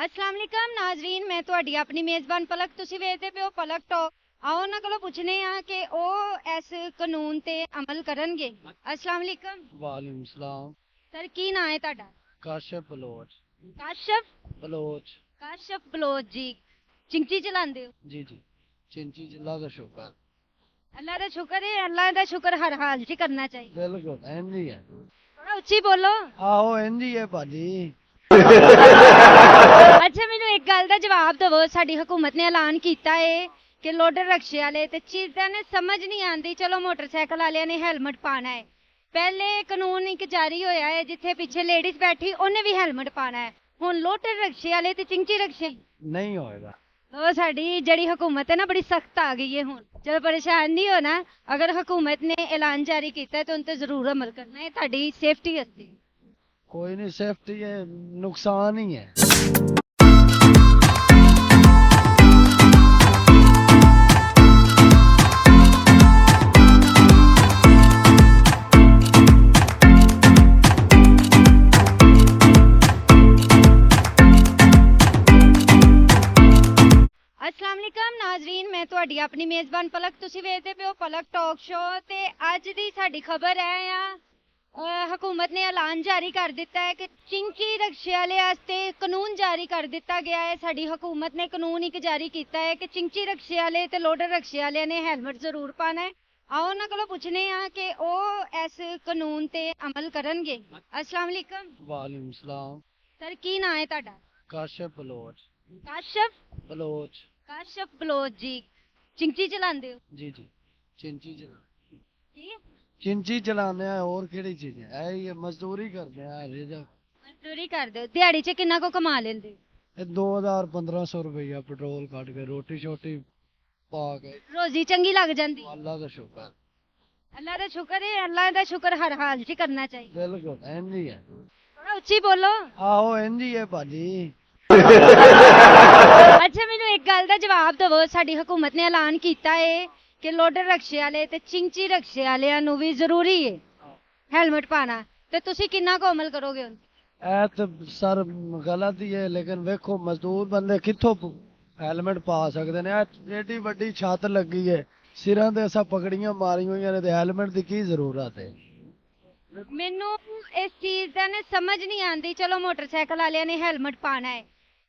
अस्सलाम वालेकुम नाजरीन, मैं ਤੁਹਾਡੀ ਆਪਣੀ ਮੇਜ਼ਬਾਨ ਪਲਕ। ਤੁਸੀਂ ਵੇਖਦੇ ਪਿਓ ਪਲਕ ਟਾਕ। ਆਓ ਉਹਨਾਂ ਕੋਲੋਂ ਪੁੱਛਨੇ ਆ ਕਿ ਉਹ ਇਸ ਕਾਨੂੰਨ ਤੇ ਅਮਲ ਕਰਨਗੇ। अस्सलाम वालेकुम वालेकुम सलाम। ਸਰ, ਕੀ ਨਾਂ ਹੈ ਤੁਹਾਡਾ? काशिफ बलोच। ਕਾਸ਼ਫ बलोच। ਬਲੋਚ ਜੀ। ਚਿੰਚੀ ਚਲਾਉਂਦੇ ਹੋ? जी जी। चिंची जिला का शुक्र। ਅੱਲਾ ਦਾ ਸ਼ੁਕਰ ਹੈ। ਅੱਲਾ ਦਾ ਸ਼ੁਕਰ ਹਰ ਹਾਲ 'ਚ ਕਰਨਾ ਚਾਹੀਦਾ। बिल्कुल इंज ही है। ਥੋੜਾ ਉੱਚੀ ਬੋਲੋ। आहो इंज ही है भाजी। ਅੱਛਾ, ਮੈਨੂੰ ਇੱਕ ਗੱਲ ਦਾ ਜਵਾਬ ਦਿਵੋ। ਸਾਡੀ ਹਕੂਮਤ ਨੇ ਐਲਾਨ ਕੀਤਾ ਹੈ ਕਿ ਲੋਡਰ ਰਕਸ਼ੇ ਵਾਲੇ ਤੇ ਚੀਜ਼ਾਂ ਨੇ ਸਮਝ ਨਹੀਂ ਆਉਂਦੀ, ਚਲੋ ਮੋਟਰਸਾਈਕਲ ਵਾਲਿਆਂ ਨੇ ਹੈਲਮਟ ਪਾਣਾ ਹੈ। ਪਹਿਲੇ ਕਾਨੂੰਨ ਇੱਕ ਜਾਰੀ ਹੋਇਆ ਹੈ ਜਿੱਥੇ ਪਿੱਛੇ ਲੇਡੀਜ਼ ਬੈਠੀ ਉਹਨੇ ਵੀ ਹੈਲਮਟ ਪਾਣਾ ਹੈ। ਹੁਣ ਲੋਡਰ ਰਕਸ਼ੇ ਵਾਲੇ ਤੇ ਚਿੰਚੀ ਰਕਸ਼ੇ नहीं होएगा। ਉਹ ਸਾਡੀ ਜਿਹੜੀ ਹਕੂਮਤ ਹੈ ਨਾ ਬੜੀ ਸਖਤ ਆ ਗਈ ਹੈ ਹੁਣ। ਚਲੋ ਪਰੇਸ਼ਾਨ ਨਹੀਂ ਹੋਣਾ। ਅਗਰ ਹਕੂਮਤ ਨੇ ਐਲਾਨ ਜਾਰੀ ਕੀਤਾ ਹੈ ਤਾਂ ਉਨ ਤੇ ਜ਼ਰੂਰ ਅਮਲ ਕਰਨਾ ਹੈ ਤੁਹਾਡੀ ਸੇਫਟੀ ਵਾਸਤੇ। कोई नहीं, सेफ्टी है, नुकसान ही है। अस्सलाम वालेकुम नाजरीन, मैं ਤੁਹਾਡੀ ਆਪਣੀ ਮੇਜ਼ਬਾਨ ਪਲਕ। ਤੁਸੀਂ ਵੇਖਦੇ ਪਿਓ ਪਲਕ ਟਾਕ ਸ਼ੋ ਤੇ ਅੱਜ ਦੀ ਸਾਡੀ ਖਬਰ ਹੈ ਹਕੂਮਤ ਨੇ ਐਲਾਨ ਜਾਰੀ ਕਰ ਦਿੱਤਾ ਹੈ ਕਿ ਚਿੰਚੀ ਰਕਸ਼ੇ ਵਾਲੇ ਵਾਸਤੇ ਕਾਨੂੰਨ ਜਾਰੀ ਕਰ ਦਿੱਤਾ ਗਿਆ ਹੈ। ਸਾਡੀ ਹਕੂਮਤ ਨੇ ਕਾਨੂੰਨ ਇੱਕ ਜਾਰੀ ਕੀਤਾ ਹੈ ਕਿ ਚਿੰਚੀ ਰਕਸ਼ੇ ਵਾਲੇ ਤੇ ਲੋਡਰ ਰਕਸ਼ੇ ਵਾਲਿਆਂ ਨੇ ਹੈਲਮਟ ਜ਼ਰੂਰ ਪਾਣਾ ਹੈ। ਆਓ ਉਹਨਾਂ ਕੋਲੋਂ ਪੁੱਛਨੇ ਆ ਕਿ ਉਹ ਇਸ ਕਾਨੂੰਨ ਤੇ ਅਮਲ ਕਰਨਗੇ। अस्सलाम वालेकुम वालेकुम सलाम। ਸਰ, ਕੀ ਨਾਂ ਹੈ ਤੁਹਾਡਾ? काशिफ बलोच। ਕਾਸ਼ਫ बलोच। ਬਲੋਚ ਜੀ। ਚਿੰਚੀ ਚਲਾਉਂਦੇ ਹੋ? जी जी। चिंची चला ਕੀ चिंची चलाने हैं और केड़ी चीज है ये मजदूरी करते हैं रेजा। ਮਜ਼ਦੂਰੀ ਕਰਦੇ ਹੋ? ਦਿਹਾੜੀ 'ਚ ਕਿੰਨਾ ਕੁ ਕਮਾ ਲੈਂਦੇ ਹੋ? ये 2000-1500 रुपया पेट्रोल काट के रोटी शोटी पा के। ਰੋਜ਼ੀ ਚੰਗੀ ਲੱਗ ਜਾਂਦੀ? अल्लाह का शुक्र। ਅੱਲਾ ਦਾ ਸ਼ੁਕਰ ਹੈ। ਅੱਲਾ ਦਾ ਸ਼ੁਕਰ ਹਰ ਹਾਲ 'ਚ ਕਰਨਾ ਚਾਹੀਦਾ। बिल्कुल इंज ही है। ਥੋੜਾ ਉੱਚੀ ਬੋਲੋ। आहो इंज ही है भाजी। ਅੱਛਾ, ਮੈਨੂੰ ਇੱਕ ਗੱਲ ਦਾ ਜਵਾਬ ਦਿਵੋ। ਸਾਡੀ ਹਕੂਮਤ ਨੇ ਐਲਾਨ ਕੀਤਾ ਹੈ ਕਿ ਲੋਡਰ ਰਕਸ਼ੇ ਵਾਲੇ ਤੇ ਚਿੰਚੀ ਰਕਸ਼ੇ ਵਾਲਿਆਂ ਨੂੰ ਵੀ ਜ਼ਰੂਰੀ ਹੈ ਹੈਲਮਟ ਪਾਣਾ, ਤੇ ਤੁਸੀਂ ਕਿੰਨਾ ਕੁ ਅਮਲ ਕਰੋਗੇ ਹੁਣ? ਇਹ ਤਾਂ ਸਰ ਗਲਤ ਹੀ ਹੈ, ਲੇਕਿਨ ਵੇਖੋ ਮਜ਼ਦੂਰ ਬੰਦੇ ਕਿੱਥੋਂ ਹੈਲਮਟ ਪਾ ਸਕਦੇ ਨੇ? ਇਹ ਏਡੀ ਵੱਡੀ ਛੱਤ ਲੱਗੀ ਹੈ, ਸਿਰਾਂ ਤੇ ਅਸਾਂ ਪਗੜੀਆਂ ਮਾਰੀ ਹੋਈਆਂ ਨੇ, ਤੇ ਹੈਲਮਟ ਦੀ ਕੀ ਜ਼ਰੂਰਤ ਹੈ? ਮੈਨੂੰ ਇਸ ਚੀਜ਼ ਦਾ ਨਾ ਸਮਝ ਨਹੀਂ ਆਉਂਦੀ। ਚਲੋ ਮੋਟਰਸਾਈਕਲ ਵਾਲਿਆਂ ਨੇ ਹੈਲਮਟ ਪਾਣਾ ਹੈ।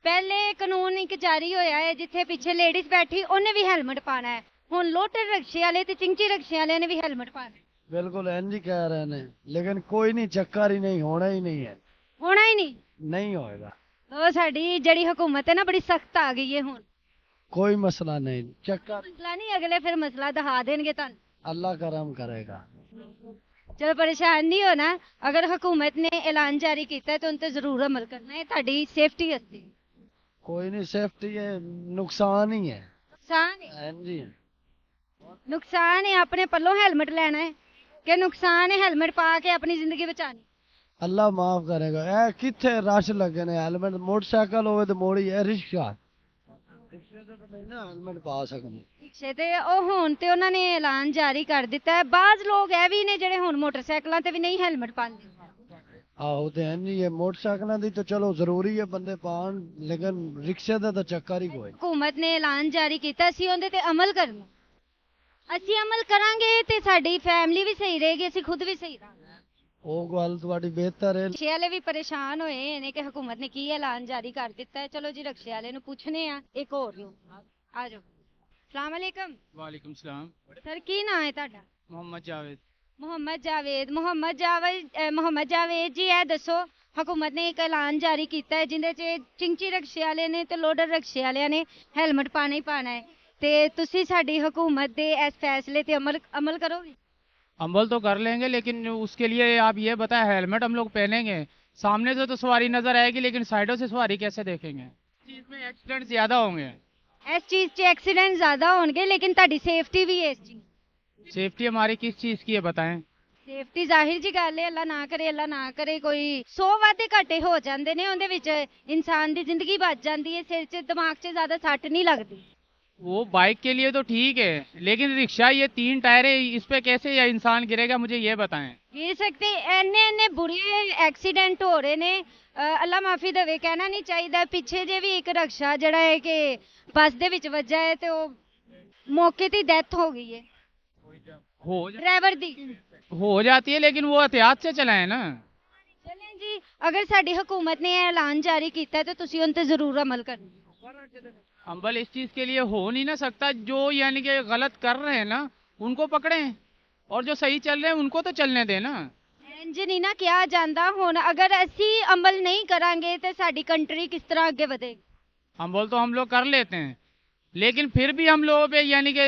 ਪਹਿਲੇ ਕਾਨੂੰਨ ਇੱਕ ਜਾਰੀ ਹੋਇਆ ਹੈ ਜਿੱਥੇ ਪਿੱਛੇ ਲੇਡੀਜ਼ ਬੈਠੀ ਉਹਨੇ ਵੀ ਹੈਲਮਟ ਪਾਣਾ ਹੈ। ਹੁਣ ਲੋਡਰ ਰਕਸ਼ੇ ਵਾਲੇ ਤੇ ਚਿੰਚੀ ਰਕਸ਼ੇ ਵਾਲਿਆਂ ਨੇ ਵੀ ਹੈਲਮਟ ਪਾਣਾ ਹੈ। ਬਿਲਕੁਲ ਇੰਜ ਹੀ ਕਹਿ ਰਹੇ ਨੇ, ਲੇਕਿਨ ਕੋਈ ਨਹੀਂ, ਚੱਕਰ ਹੀ ਨਹੀਂ, ਹੋਣਾ ਹੀ ਨਹੀਂ ਹੈ। ਹੋਣਾ ਹੀ ਨਹੀਂ? ਨਹੀਂ ਹੋਏਗਾ। ਉਹ ਸਾਡੀ ਜਿਹੜੀ ਹਕੂਮਤ ਹੈ ਨਾ ਬੜੀ ਸਖਤ ਆ ਗਈ ਹੈ ਹੁਣ। ਕੋਈ ਮਸਲਾ ਨਹੀਂ, ਚੱਕਰ ਮਸਲਾ ਨਹੀਂ, ਅਗਲੇ ਫਿਰ ਮਸਲਾ ਦਿਖਾ ਦੇਣਗੇ ਤੁਹਾਨੂੰ। ਅੱਲਾ ਕਰਮ ਕਰੇਗਾ। ਚਲੋ ਪਰੇਸ਼ਾਨ ਨਹੀਂ ਹੋਣਾ। ਅਗਰ ਹਕੂਮਤ ਨੇ ਐਲਾਨ ਜਾਰੀ ਕੀਤਾ ਹੈ ਤਾਂ ਉਨ ਤੇ ਜ਼ਰੂਰ ਅਮਲ ਕਰਨਾ ਹੈ ਤੁਹਾਡੀ ਸੇਫਟੀ ਵਾਸਤੇ। ਕੋਈ ਨਹੀਂ, सेफ्टी है, नुकसान ही है। ਨੁਕਸਾਨ ਹੈ? इंज ही है। ਨੁਕਸਾਨ ਹੈ ਆਪਣੇ ਪੱਲੋਂ ਹੈਲਮਟ ਲੈਣਾ ਹੈ ਕਿ ਨੁਕਸਾਨ ਹੈ ਹੈਲਮਟ ਪਾ ਕੇ ਆਪਣੀ ਜ਼ਿੰਦਗੀ ਬਚਾਣੀ? ਅੱਲਾ ਮਾਫ ਕਰੇਗਾ। ਇਹ ਕਿੱਥੇ ਰਸ਼ ਲੱਗੇ ਨੇ ਹੈਲਮਟ? ਮੋਟਰਸਾਈਕਲ ਹੋਵੇ ਤੇ ਮੋੜੀ ਹੈ, ਰਿਕਸ਼ਾ ਰਿਕਸ਼ੇ ਤੇ ਤਾਂ ਨਹੀਂ ਨਾ ਹੈਲਮਟ ਪਾ ਸਕਦੇ। ਰਿਕਸ਼ੇ ਤੇ ਉਹ ਹੁਣ ਤੇ ਉਹਨਾਂ ਨੇ ਐਲਾਨ ਜਾਰੀ ਕਰ ਦਿੱਤਾ ਹੈ। ਬਾਜ਼ ਲੋਕ ਇਹ ਵੀ ਨੇ ਜਿਹੜੇ ਹੁਣ ਮੋਟਰਸਾਈਕਲਾਂ ਤੇ ਵੀ ਨਹੀਂ ਹੈਲਮਟ ਪਾਉਂਦੇ। ਆਹੋ ਤੇ ਇੰਜ ਹੀ ਹੈ, ਮੋਟਰਸਾਈਕਲਾਂ ਦੀ ਤਾਂ ਚਲੋ ਜ਼ਰੂਰੀ ਹੈ ਬੰਦੇ ਪਾਉਣ, ਲੇਕਿਨ ਰਿਕਸ਼ੇ ਦਾ ਤਾਂ ਚੱਕਰ ਹੀ ਕੋਈ। ਹਕੂਮਤ ਨੇ ਐਲਾਨ ਜਾਰੀ ਕੀਤਾ, ਅਸੀਂ ਉਹਦੇ ਤੇ ਅਮਲ ਕਰਨਾ। ਅਸੀਂ ਅਮਲ ਕਰਾਂਗੇ ਤੇ ਸਾਡੀ ਫੈਮਿਲੀ ਵੀ ਸਹੀ ਰਹੇਗੀ, ਅਸੀਂ ਖੁਦ ਵੀ ਸਹੀ ਰਹਾਂਗੇ। ਉਹ ਗੱਲ ਤੁਹਾਡੀ ਬਿਹਤਰ ਹੈ। ਰਕਸ਼ੇ ਵਾਲੇ ਵੀ ਪਰੇਸ਼ਾਨ ਹੋਏ ਨੇ ਕਿ ਹਕੂਮਤ ਨੇ ਕੀ ਐਲਾਨ ਜਾਰੀ ਕਰ ਦਿੱਤਾ ਹੈ। ਚਲੋ ਜੀ ਰਕਸ਼ੇ ਵਾਲੇ ਨੂੰ ਪੁੱਛਨੇ ਆ ਇੱਕ ਹੋਰ ਨੂੰ। ਆ ਜਾਓ। ਸਲਾਮ ਵਾਲੇਕਮ। वालेकुम सलाम। ਸਰ, ਕੀ ਨਾਂ ਹੈ ਤੁਹਾਡਾ? मोहम्मद जावेद। ਮੁਹੰਮਦ ਜਾਵੇਦ ਜੀ, ਇਹ ਦੱਸੋ ਹਕੂਮਤ ਨੇ ਇੱਕ ਐਲਾਨ ਜਾਰੀ ਕੀਤਾ ਹੈ ਜਿਹਦੇ 'ਚ ਚਿੰਚੀ ਰਕਸ਼ੇ ਵਾਲੇ ਨੇ ਤੇ ਲੋਡਰ ਰਕਸ਼ੇ ਵਾਲਿਆਂ ਨੇ ਹੈਲਮਟ ਪਾਣਾ ਹੀ ਪਾਣਾ ਹੈ, ਤੇ ਤੁਸੀਂ ਸਾਡੀ ਹਕੂਮਤ ਦੇ ਇਸ ਫੈਸਲੇ ਤੇ ਅਮਲ ਕਰੋਗੇ? अमल तो कर लेंगे, लेकिन उसके लिए आप ये बताएं, हेलमेट हम लोग पहनेंगे, सामने से तो सवारी नजर आएगी, लेकिन साइडों से सवारी कैसे देखेंगे? इस चीज में एक्सीडेंट ज्यादा होंगे। ਇਸ ਚੀਜ਼ 'ਚ ਐਕਸੀਡੈਂਟ ਜ਼ਿਆਦਾ ਹੋਣਗੇ, ਲੇਕਿਨ ਤੁਹਾਡੀ ਸੇਫਟੀ ਵੀ ਹੈ ਇਸ ਚੀਜ਼। सेफ्टी हमारी किस चीज की है बताएं? ਸੇਫਟੀ ਜ਼ਾਹਿਰ ਜੀ ਗੱਲ ਹੈ, ਅੱਲਾ ਨਾ ਕਰੇ ਕੋਈ 100 ਵਾਧੇ ਘਾਟੇ ਹੋ ਜਾਂਦੇ ਨੇ, ਉਹਦੇ ਵਿੱਚ ਇਨਸਾਨ ਦੀ ਜ਼ਿੰਦਗੀ ਬਚ ਜਾਂਦੀ ਹੈ, ਸਿਰ 'ਚ ਦਿਮਾਗ 'ਚ ਜ਼ਿਆਦਾ ਸੱਟ ਨਹੀਂ ਲੱਗਦੀ। वो बाइक के लिए तो ठीक है, लेकिन रिक्शा ये 3 टायर है, इस पे कैसे या इंसान गिरेगा, मुझे ये बताएं। गिर सकते ਇੰਨੇ ਬੁਰੇ ਐਕਸੀਡੈਂਟ ਹੋ ਰਹੇ ਨੇ ਅੱਲਾ ਮਾਫੀ ਦੇਵੇ ਕਹਿਣਾ ਨਹੀਂ ਚਾਹੀਦਾ ਪਿੱਛੇ ਜੇ ਵੀ ਇੱਕ ਰਕਸ਼ਾ ਜਿਹੜਾ ਹੈ ਕਿ ਬੱਸ ਦੇ ਵਿੱਚ ਵੱਜਾ ਹੈ ਤੇ ਉਹ ਮੌਕੇ ਤੇ ਡੈਥ ਹੋ ਗਈ ਹੈ हो ਡਰਾਈਵਰ ਦੀ हो जाती है लेकिन वो एहतियात से चलाएं ना। ਚਲੇ ਜੀ ਅਗਰ ਸਾਡੀ ਹਕੂਮਤ ਨੇ ਇਹ ਐਲਾਨ ਜਾਰੀ ਕੀਤਾ ਹੈ ਤਾਂ ਤੁਸੀਂ ਉਹਨਾਂ ਤੇ ਜ਼ਰੂਰ ਅਮਲ ਕਰਨਾ अम्बल इस चीज के लिए हो नहीं ना सकता, जो यानी कि गलत कर रहे हैं ना उनको पकड़ें और जो सही चल रहे हैं उनको तो चलने दें ना। ਇੰਜ ਨਹੀਂ ਨਾ ਕਿਹਾ ਜਾਂਦਾ ਹੁਣ अगर ਅਸੀਂ ਅਮਲ नहीं ਕਰਾਂਗੇ ਤੇ ਸਾਡੀ ਕੰਟਰੀ ਕਿਸ ਤਰ੍ਹਾਂ ਅੱਗੇ ਵਧੇਗੀ अम्बल तो हम लोग कर लेते हैं लेकिन फिर भी हम लोगों पे यानी कि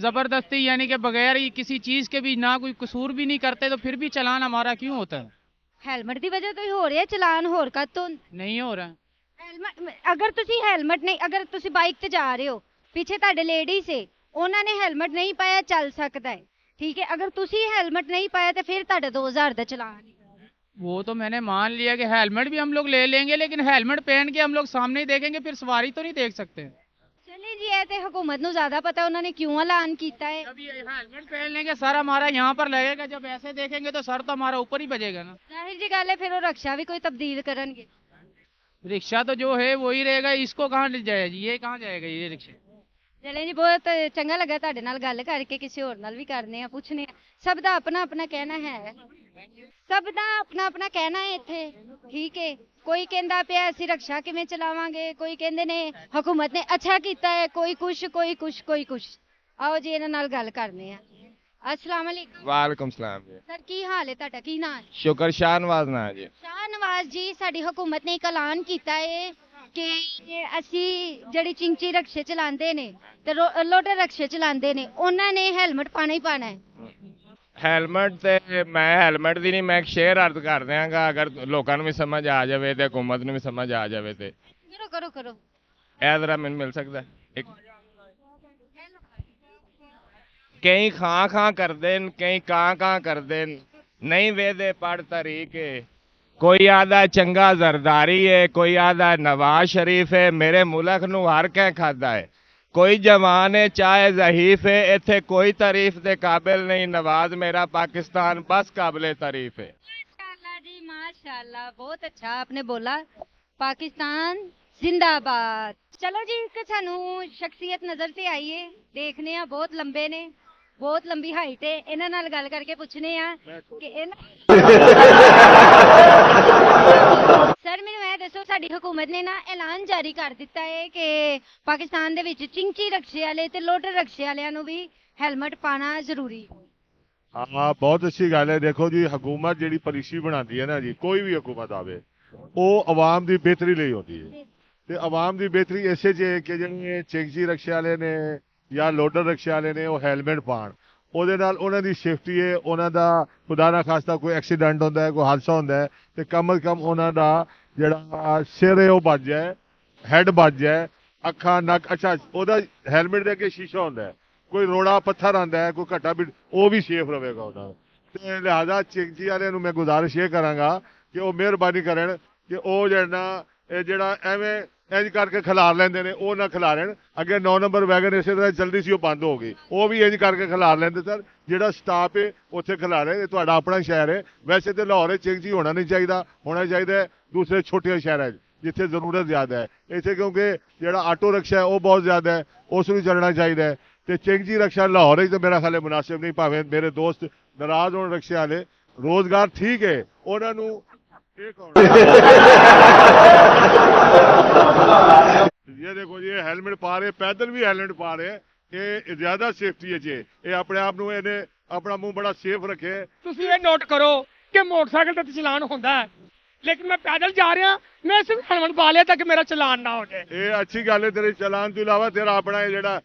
जबरदस्ती यानी कि बगैर ही किसी चीज के भी ना कोई कसूर भी नहीं करते तो फिर भी चालान हमारा क्यों होता है? ਹੈਲਮਟ ਦੀ ਵਜ੍ਹਾ ਤੋਂ ਹੀ ਹੋ ਰਿਹਾ ਚਲਾਨ ਹੋਰ ਕਾਤੋਂ नहीं हो रहा। ਹੈਲਮਟ ਅਗਰ ਤੁਸੀਂ ਹੈਲਮਟ ਨਹੀਂ ਅਗਰ ਤੁਸੀਂ ਬਾਈਕ ਤੇ ਜਾ ਰਹੇ ਹੋ ਪਿੱਛੇ ਤੁਹਾਡੇ ਲੇਡੀਜ਼ ਹੈ ਉਹਨਾਂ ਨੇ ਹੈਲਮਟ ਨਹੀਂ ਪਾਇਆ ਚੱਲ ਸਕਦਾ ਹੈ ਠੀਕ ਹੈ ਅਗਰ ਤੁਸੀਂ ਹੈਲਮਟ ਨਹੀਂ ਪਾਇਆ ਤੇ ਫਿਰ ਤੁਹਾਡਾ 2000 ਦਾ ਚਲਾਨ वो तो मैंने मान लिया कि हेलमेट भी हम लोग ले लेंगे लेकिन हेलमेट पहन के हम लोग सामने ही देखेंगे फिर सवारी तो नहीं देख सकते। चलिए जी ये तो हुकूमत ਨੂੰ ਜ਼ਿਆਦਾ ਪਤਾ उन्होंने क्यों ऐलान ਕੀਤਾ है। जब ये हेलमेट पहन लेंगे सर हमारा यहाँ पर लगेगा, जब ऐसे देखेंगे तो सर तो हमारा ऊपर ही बजेगा ना। जाहिर जी गल है फिर वो रक्षा भी कोई तब्दील करनगे। रिक्शा तो जो है वही रहेगा, इसको कहाँ ले जाएगा जी, ये कहाँ जाएगा ये रिक्शा। चले जी बहुत चंगा लगा ਤੁਹਾਡੇ ਨਾਲ ਗੱਲ ਕਰਕੇ ਕਿਸੇ ਹੋਰ ਨਾਲ ਵੀ ਕਰਨੇ ਆ ਪੁੱਛਨੇ ਆ ਸਭ ਦਾ ਆਪਣਾ ਆਪਣਾ ਕਹਿਣਾ ਹੈ ਸਭ ਦਾ ਆਪਣਾ ਆਪਣਾ ਕਹਿਣਾ ਹੈ ਇੱਥੇ ਠੀਕ ਹੈ ਕੋਈ ਕਹਿੰਦਾ ਪਿਆ ਅਸੀਂ ਰਕਸ਼ਾ ਕਿਵੇਂ ਚਲਾਵਾਂਗੇ ਕੋਈ ਕਹਿੰਦੇ ਨੇ ਹਕੂਮਤ ਨੇ ਅੱਛਾ ਕੀਤਾ ਹੈ ਕੋਈ ਕੁਛ ਆਓ ਜੀ ਇਹਨਾਂ ਨਾਲ ਗੱਲ ਕਰਨੇ ਆ अस्सलाम वालेकुम। वालेकुम सलाम जी। सर की हाल है ਤੁਹਾਡਾ ਕੀ ਨਾਮ ਹੈ? शुक्र शाहनवाज ना जी। ਸ਼ਾਹਨਵਾਜ਼ ਜੀ ਸਾਡੀ ਹਕੂਮਤ ਨੇ ਇੱਕ ਐਲਾਨ ਕੀਤਾ ਹੈ ਕਿ ਅਸੀਂ ਜਿਹੜੀ ਚਿੰਚੀ ਰਕਸ਼ੇ ਚਲਾਉਂਦੇ ਨੇ ਤੇ ਲੋਟਰ ਰਕਸ਼ੇ ਚਲਾਉਂਦੇ ਨੇ ਉਹਨਾਂ ਨੇ ਹੈਲਮਟ ਪਾਣਾ ਹੀ ਪਾਣਾ ਹੈ। ਹੈਲਮਟ ਤੇ ਮੈਂ ਹੈਲਮਟ ਦੀ ਨਹੀਂ, ਮੈਂ ਇੱਕ ਸ਼ੇਅਰ ਅਰਜ਼ ਕਰ ਦਿਆਂਗਾ, ਅਗਰ ਲੋਕਾਂ ਨੂੰ ਵੀ ਸਮਝ ਆ ਜਾਵੇ ਤੇ ਹਕੂਮਤ ਨੂੰ ਵੀ ਸਮਝ ਆ ਜਾਵੇ ਤੇ ਕਰੋ ਇਹ ਜ਼ਰਾ ਮੈਨੂੰ ਮਿਲ ਸਕਦਾ ਇੱਕ ਕਈ ਖਾਂ ਕਰਦੇ ਨੇ, ਕਈ ਕਾਂ ਕਰਦੇ ਨੇ, ਨਹੀਂ ਵੇਦੇ ਪੜ ਤਰੀਕੇ, ਕੋਈ ਆਦਾ ਚੰਗਾ ਜ਼ਰਦਾਰੀ ਹੈ, ਕੋਈ ਆਦਾ ਨਵਾਜ਼ ਸ਼ਰੀਫ ਹੈ, ਮੇਰੇ ਮੁਲਕ ਨੂੰ ਹਰ ਕਹਿ ਖਾਦਾ ਹੈ, ਕੋਈ ਜਵਾਨ ਹੈ ਚਾਹੇ ਜ਼ਹੀਫ है, ਇੱਥੇ ਕੋਈ ਤਾਰੀਫ ਦੇ ਕਾबिल नहीं, नवाज मेरा पाकिस्तान बस काबिल तारीफ है। माशाल्लाह जी माशाल्लाह बहुत अच्छा आपने बोला, पाकिस्तान जिंदाबाद। चलो जी एक सानू शख्सियत नजर से आई है देखने आ बहुत लंबे ने बहुत लंबी हाइट है ਇਹਨਾਂ ਨਾਲ ਗੱਲ ਕਰਕੇ ਪੁੱਛਨੇ ਆ ਕਿ ਸਰ ਮੈਨੂੰ ਇਹ ਦੱਸੋ ਸਾਡੀ ਹਕੂਮਤ ਨੇ ਨਾ ਐਲਾਨ ਜਾਰੀ ਕਰ ਦਿੱਤਾ ਹੈ ਕਿ ਪਾਕਿਸਤਾਨ ਦੇ ਵਿੱਚ ਚਿੰਚੀ ਰਕਸ਼ੇ ਵਾਲੇ ਤੇ ਲੋਟਰ ਰਕਸ਼ੇ ਵਾਲਿਆਂ ਨੂੰ ਵੀ ਹੈਲਮਟ ਪਾਣਾ ਜ਼ਰੂਰੀ ਹੈ। हाँ बहुत अच्छी गल है। देखो जी हुकूमत जी पॉलिसी बनाती है ना जी, कोई भी हुकूमत आवे वो आवाम की बेहतरी ਲਈ होती है ਤੇ आवाम की बेहतरी ऐसे जे कि ਜਿਹੜੇ ਚਿੰਚੀ ਰਕਸ਼ੇ ਵਾਲੇ ਨੇ ਜਾਂ ਲੋਡਰ ਰਕਸ਼ੇ ਵਾਲੇ ਨੇ ਉਹ ਹੈਲਮਟ ਪਾਣ, ਉਹਦੇ ਨਾਲ ਉਹਨਾਂ ਦੀ ਸੇਫਟੀ ਹੈ, ਉਹਨਾਂ ਦਾ ਖੁਦਾ ਨਾ ਖਾਸਤਾ ਕੋਈ ਐਕਸੀਡੈਂਟ ਹੁੰਦਾ ਹੈ, ਕੋਈ ਹਾਦਸਾ ਹੁੰਦਾ ਹੈ ਤੇ ਕਮ ਅਜ਼ ਕਮ ਉਹਨਾਂ ਦਾ ਜਿਹੜਾ ਸਿਰ ਹੈ ਉਹ ਬਚ ਜਾਏ, ਹੈਡ ਬਚ ਜਾਏ, ਅੱਖਾਂ ਨੱਕ, ਅੱਛਾ ਉਹਦਾ ਹੈਲਮਟ ਦੇ ਅੱਗੇ ਸ਼ੀਸ਼ਾ ਹੁੰਦਾ ਹੈ, ਕੋਈ ਰੋੜਾ ਪੱਥਰ ਆਉਂਦਾ ਹੈ, ਕੋਈ ਘਟਾ ਵੀ, ਉਹ ਵੀ ਸੇਫ ਰਹੇਗਾ ਉਹਦਾ। ਤੇ ਲਿਹਾਜ਼ਾ ਚਿੰਚੀ ਵਾਲਿਆਂ ਨੂੰ ਮੈਂ ਗੁਜ਼ਾਰਿਸ਼ ਇਹ ਕਰਾਂਗਾ ਕਿ ਉਹ ਮਿਹਰਬਾਨੀ ਕਰਨ ਕਿ ਉਹ ਜਿਹੜਾ ਐਵੇਂ ਇੰਜ ਕਰਕੇ ਖਿਲਾਰ ਲੈਂਦੇ ਨੇ ਉਹ ਨਾ ਖਿਲਾਰਨ। ਅੱਗੇ 9 ਨੰਬਰ ਵੈਗਨ ਇਸੇ ਤਰ੍ਹਾਂ ਚਲਦੀ ਸੀ, ਉਹ ਬੰਦ ਹੋ ਗਈ, ਉਹ ਵੀ ਇੰਜ ਕਰਕੇ ਖਿਲਾਰ ਲੈਂਦੇ। ਸਰ ਜਿਹੜਾ ਸਟਾਫ ਹੈ ਉੱਥੇ ਖਿਲਾਰੇ, ਇਹ ਤੁਹਾਡਾ ਆਪਣਾ ਸ਼ਹਿਰ ਹੈ, ਵੈਸੇ ਤੇ ਲਾਹੌਰ ਚਿੰਚੀ ਹੋਣਾ ਨਹੀਂ ਚਾਹੀਦਾ, ਹੋਣਾ ਚਾਹੀਦਾ ਦੂਸਰੇ ਛੋਟੇ ਸ਼ਹਿਰਾਂ 'ਚ ਜਿੱਥੇ ਜ਼ਰੂਰਤ ਜ਼ਿਆਦਾ ਹੈ। ਇੱਥੇ ਕਿਉਂਕਿ ਜਿਹੜਾ ਆਟੋ ਰਿਕਸ਼ਾ ਹੈ ਉਹ ਬਹੁਤ ਜ਼ਿਆਦਾ ਹੈ, ਉਸ ਨੂੰ ਚੱਲਣਾ ਚਾਹੀਦਾ ਹੈ। ਤੇ ਚਿੰਚੀ ਰਕਸ਼ਾ ਲਾਹੌਰ 'ਚ ਤਾਂ ਮੇਰਾ ਖਿਆਲ ਮੁਨਾਸਿਬ ਨਹੀਂ, ਭਾਵੇਂ ਮੇਰੇ ਦੋਸਤ ਨਾਰਾਜ਼ ਹੋਣ ਰਕਸ਼ੇ ਵਾਲੇ, ਰੋਜ਼ਗਾਰ ਠੀਕ ਹੈ ਉਹਨਾਂ ਨੂੰ। ये देखो ये हेलमेट पा रहे, पैदल भी हेलमेट पा रहे, ये ज्यादा सेफ्टी है जी। ये अपने आप ਨੂੰ ਇਹਨੇ ਆਪਣਾ ਮੂੰਹ ਬੜਾ ਸੇਫ ਰੱਖੇ। ਤੁਸੀਂ ਇਹ ਨੋਟ ਕਰੋ ਕਿ ਮੋਟਰਸਾਈਕਲ ਤੇ ਚਲਾਨ ਹੁੰਦਾ ਹੈ ਲੇਕਿਨ ਮੈਂ ਪੈਦਲ ਜਾ ਰਿਹਾ, ਮੈਂ ਸਿਰਫ ਹੈਲਮਟ ਪਾ ਲਿਆ ਤਾਂ ਕਿ ਮੇਰਾ ਚਲਾਨ ਨਾ ਹੋ ਜਾਏ। ਇਹ ਅੱਛੀ ਗੱਲ ਹੈ, ਤੇਰੇ ਚਲਾਨ ਤੋਂ ਇਲਾਵਾ ਤੇਰਾ ਆਪਣਾ ਇਹ ਜਿਹੜਾ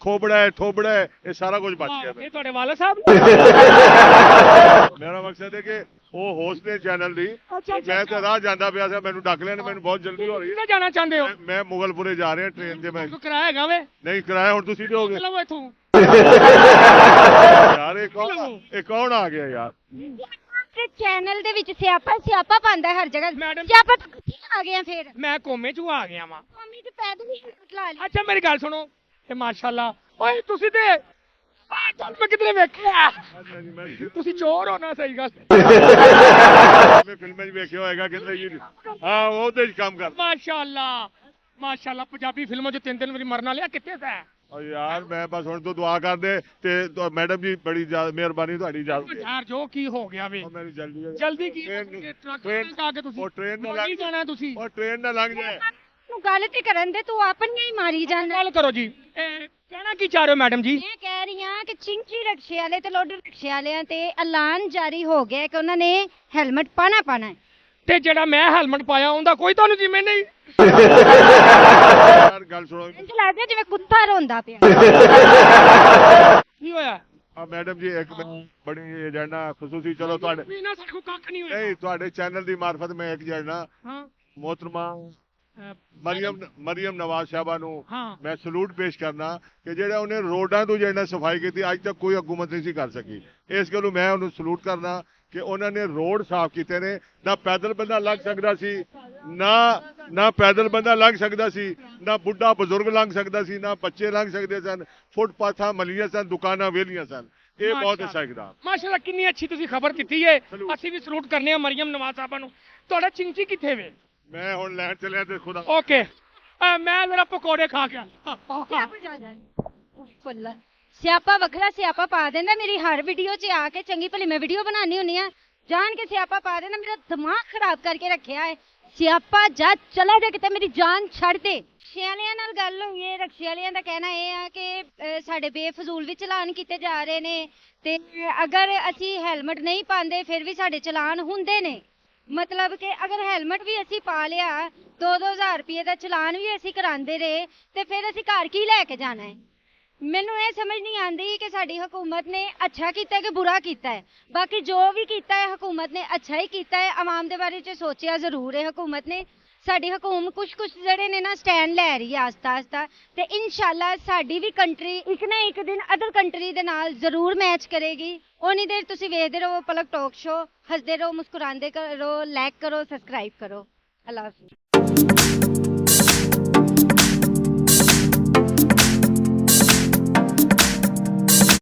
ਖੋਬੜਾ ਹੈ, ਠੋਬੜਾ ਹੈ, ਇਹ ਸਾਰਾ ਕੁਝ ਬਚ ਗਿਆ। ਇਹ ਤੁਹਾਡੇ ਵਾਲਾ ਸਾਹਿਬ ਮੇਰਾ ਮਕਸਦ ਹੈ ਕਿ ਉਹ ਹੋਸਟ ਨੇ ਚੈਨਲ ਦੀ, ਮੈਂ ਤਾਂ ਰਾਹ ਜਾਂਦਾ ਪਿਆ ਸੀ, ਮੈਨੂੰ ਡੱਕ ਲਿਆ, ਮੈਨੂੰ ਬਹੁਤ ਜਲਦੀ ਹੋ ਰਹੀ ਹੈ। ਜਾਣਾ ਚਾਹੁੰਦੇ ਹੋ? ਮੈਂ ਮੁਗਲਪੁਰੇ ਜਾ ਰਿਹਾ ਟ੍ਰੇਨ ਤੇ। ਮੈਂ ਕਿਰਾਇਆ ਹੈਗਾ ਵੇ? ਨਹੀਂ ਕਿਰਾਇਆ ਹੁਣ ਤੁਸੀਂ ਦਿਓਗੇ। ਲਓ ਇੱਥੋਂ ਯਾਰ ਇਹ ਕੌਣ ਆ ਗਿਆ ਯਾਰ? ਚੈਨਲ ਦੇ ਵਿੱਚ ਸਿਆਪਾ ਪਾਉਂਦਾ ਹਰ ਜਗ੍ਹਾ ਸਿਆਪਾ ਤਾਂ ਕਿੱਥੇ ਆ ਗਿਆ ਫਿਰ? ਮੈਂ ਕੋਮੇ ਚੋਂ ਆ ਗਿਆ ਵਾਂ। ਮੰਮੀ ਤੇ ਪੈਦਲ ਹੀ ਲਾ ਲਈ। ਅੱਛਾ ਮੇਰੀ ਗੱਲ ਸੁਣੋ, ਇਹ ਮਾਸ਼ਾਅੱਲਾ ਓਏ ਤੁਸੀਂ ਤੇ ਤੁਹਾਨੂੰ ਮੈਂ ਕਿਧਰੇ ਵੇਖਿਆ ਮੈਂ ਤੁਸੀਂ ਚੋਰ ਹੋ ਨਾ ਸਹੀ ਗੱਲ ਫਿਲਮਾਂ 'ਚ ਵੇਖਿਆ ਹੋਏਗਾ ਕਿਤੇ ਜੀ ਹਾਂ ਉਹਦੇ 'ਚ ਕੰਮ ਕਰਦਾ ਮਾਸ਼ਾਅੱਲਾ ਪੰਜਾਬੀ ਫਿਲਮਾਂ 'ਚ 3 ਵਾਰੀ ਮਰਨ ਵਾਲਿਆ ਕਿੱਥੇ ਸੈ ਓ ਯਾਰ ਮੈਂ ਬਸ ਹੁਣ ਤੋਂ ਦੁਆ ਕਰਦੇ ਤੇ ਮੈਡਮ ਜੀ ਬੜੀ ਜ਼ਿਆਦਾ ਮਿਹਰਬਾਨੀ ਤੁਹਾਡੀ ਇਜਾਜ਼ਤ ਦਿਓ। ਯਾਰ ਜੋ ਕੀ ਹੋ ਗਿਆ ਵੇ ਉਹ ਮੈਨੂੰ ਜਲਦੀ ਕੀ ਟ੍ਰੇਨ ਟਰੱਕ ਆ ਕੇ ਤੁਸੀਂ ਉਹ ਟ੍ਰੇਨ ਨਾਲ ਮੰਡੀ ਜਾਣਾ ਤੁਸੀਂ ਉਹ ਟ੍ਰੇਨ ਨਾ ਲੰਘ ਜਾਏ ਤੂੰ ਗੱਲ ਤੇ ਕਰਨ ਦੇ, ਤੂੰ ਆਪਣੀਆਂ ਹੀ ਮਾਰੀ ਜਾਂਦਾ। ਗੱਲ ਕਰੋ ਜੀ ਇਹ ਕਹਿਣਾ ਕੀ ਚਾਹ ਰਹੇ ਹੋ ਮੈਡਮ ਜੀ ਮੈਂ ਕਹਿ ਰਹੀ ਹਾਂ ਕਿ ਚਿੰਚੀ ਰਕਸ਼ੇ ਵਾਲੇ ਤੇ ਲੋਡਰ ਰਕਸ਼ੇ ਵਾਲਿਆਂ ਤੇ ਐਲਾਨ ਜਾਰੀ ਹੋ ਗਿਆ ਕਿ ਉਹਨਾਂ ਨੇ ਹੈਲਮਟ ਪਾਣਾ ਹੈ। ਤੇ ਜਿਹੜਾ ਮੈਂ ਹੈਲਮਟ ਪਾਇਆ ਉਹਦਾ ਕੋਈ ਤੁਹਾਨੂੰ ਜਿਵੇਂ ਨਹੀਂ ਯਾਰ ਗੱਲ ਸੁਣੋ ਇੰਜ ਲੱਗਦਾ ਜਿਵੇਂ ਕੁੱਤਾ ਰੋਂਦਾ ਪਿਆ। ਕੀ ਹੋਇਆ ਆ ਮੈਡਮ ਜੀ ਇੱਕ ਬੜੀ ਏਜੰਡਾ ਖਸੂਸੀ ਚਲੋ ਤੁਹਾਡੇ ਵੀ ਨਾ ਸਾਡੇ ਕੋਲ ਕੱਖ ਨਹੀਂ ਹੋਇਆ ਨਹੀਂ ਤੁਹਾਡੇ ਚੈਨਲ ਦੀ ਮਾਰਫਤ ਮੈਂ ਇੱਕ ਜਣਾ ਹਾਂ ਮੋਹਤਰਮਾ ਅਹ, ਮਰੀਮ ਨਵਾਜ਼ ਸਾਹਿਬਾ ਨੂੰ ਹਾਂ ਮੈਂ ਸਲੂਟ ਪੇਸ਼ ਕਰਨਾ ਕਿ ਜਿਹੜਾ ਉਹਨੇ ਰੋਡਾਂ ਤੋਂ ਜਿਹੜਾ ਸਫਾਈ ਕੀਤੀ ਅੱਜ ਤੱਕ ਕੋਈ ਹਕੂਮਤ ਨਹੀਂ ਸੀ ਕਰ ਸਕੀ ਇਸ ਗੱਲੋਂ ਮੈਂ ਉਹਨੂੰ ਸਲੂਟ ਕਰਨਾ ਕਿ ਉਹਨਾਂ ਨੇ ਰੋਡ ਸਾਫ਼ ਕੀਤੇ ਨੇ ਨਾ ਪੈਦਲ ਬੰਦਾ ਲੰਘ ਸਕਦਾ ਸੀ ਨਾ ਪੈਦਲ ਬੰਦਾ ਲੰਘ ਸਕਦਾ ਸੀ ਨਾ ਬੁੱਢਾ ਬਜ਼ੁਰਗ ਲੰਘ ਸਕਦਾ ਸੀ ਨਾ ਬੱਚੇ ਲੰਘ ਸਕਦੇ ਸਨ ਫੁੱਟਪਾਥਾਂ ਮਲੀਆਂ ਸਨ ਦੁਕਾਨਾਂ ਵਿਹਲੀਆਂ ਸਨ ਇਹ ਬਹੁਤ ਅੱਛਾ ਇਕਦਾਮ ਮਾਸ਼ਾਅੱਲਾ ਕਿੰਨੀ ਅੱਛੀ ਤੁਸੀਂ ਖਬਰ ਦਿੱਤੀ ਹੈ ਅਸੀਂ ਵੀ ਸਲੂਟ ਕਰਨੇ ਆ ਮਰੀਮ ਨਵਾਜ਼ ਸਾਹਿਬਾ ਨੂੰ ਤੁਹਾਡਾ ਚਿੰਚੀ ਕਿੱਥੇ ਵੇ ਮੈਂ ਹੁਣ ਲੈਣ ਚੱਲਿਆ ਤੇ ਖੁਦਾ ਓਕੇ ਮੈਂ ਮੇਰਾ ਪਕੌੜੇ ਖਾ ਕੇ ਸਿਆਪਾ ਵੱਖਰਾ ਸਿਆਪਾ ਪਾ ਦਿੰਦਾ ਮੇਰੀ ਹਰ ਵੀਡੀਓ 'ਚ ਆ ਕੇ। ਚੰਗੀ ਭਲੀ ਮੈਂ ਵੀਡੀਓ ਬਣਾਉਣੀ ਹੁੰਨੀ ਆ, ਜਾਣ ਕੇ ਸਿਆਪਾ ਪਾ ਦਿੰਦਾ, ਮੇਰਾ ਦਿਮਾਗ ਖਰਾਬ ਕਰਕੇ ਰੱਖਿਆ ਹੈ। ਸਿਆਪਾ ਜਾ ਚਲਾ ਜਾ ਕਿਤੇ, ਮੇਰੀ ਜਾਨ ਛੱਡ ਦੇ। ਰਕਸ਼ੇ ਵਾਲਿਆਂ ਨਾਲ ਗੱਲ ਹੋਈ ਹੈ, ਰਕਸ਼ੇ ਵਾਲਿਆਂ ਦਾ ਕਹਿਣਾ ਇਹ ਆ ਕਿ ਸਾਡੇ ਬੇਫਜ਼ੂਲ ਵੀ ਚਲਾਨ ਕੀਤੇ ਜਾ ਰਹੇ ਨੇ ਤੇ ਅਗਰ ਅਸੀਂ ਹੈਲਮਟ ਨਹੀਂ ਪਾਉਂਦੇ ਫਿਰ ਵੀ ਸਾਡੇ ਚਲਾਨ ਹੁੰਦੇ ਨੇ। ਮਤਲਬ ਕਿ ਅਗਰ ਹੈਲਮਟ ਵੀ ਅਸੀਂ ਪਾ ਲਿਆ 2-2000 ਰੁਪਏ ਦਾ ਚਲਾਨ ਵੀ ਅਸੀਂ ਕਰਾਉਂਦੇ ਰਹੇ ਤੇ ਫਿਰ ਅਸੀਂ ਘਰ ਕੀ ਲੈ ਕੇ ਜਾਣਾ ਹੈ। ਮੈਨੂੰ ਇਹ ਸਮਝ ਨਹੀਂ ਆਉਂਦੀ ਕਿ ਸਾਡੀ ਹਕੂਮਤ ਨੇ ਅੱਛਾ ਕੀਤਾ ਕਿ ਬੁਰਾ ਕੀਤਾ ਹੈ। ਬਾਕੀ ਜੋ ਵੀ ਕੀਤਾ ਹੈ ਹਕੂਮਤ ਨੇ ਅੱਛਾ ਹੀ ਕੀਤਾ ਹੈ। ਆਵਾਮ ਦੇ ਬਾਰੇ 'ਚ ਸੋਚਿਆ ਜ਼ਰੂਰ ਹੈ ਹਕੂਮਤ ਨੇ। ਸਾਡੀ ਹਕੂਮਤ ਕੁਛ ਜਿਹੜੇ ਨੇ ਨਾ ਸਟੈਂਡ ਲੈ ਰਹੀ ਹੈ ਆਸਤਾ ਤੇ ਇਨਸ਼ਾਅੱਲਾ ਸਾਡੀ ਵੀ ਕੰਟਰੀ ਇੱਕ ਨਾ ਇੱਕ ਦਿਨ ਅਦਰ ਕੰਟਰੀ ਦੇ ਨਾਲ ਜ਼ਰੂਰ ਮੈਚ ਕਰੇਗੀ। ਉਨੀ ਦੇਰ ਤੁਸੀਂ ਵੇਖਦੇ ਰਹੋ ਪਲਕ ਟਾਕ ਸ਼ੋ, ਹੱਸਦੇ ਰਹੋ, ਮੁਸਕਰਾਉਂਦੇ ਰਹੋ, ਲਾਈਕ ਕਰੋ, ਸਬਸਕ੍ਰਾਈਬ ਕਰੋ। ਅੱਲਾਹ ਹਾਫਿਜ਼।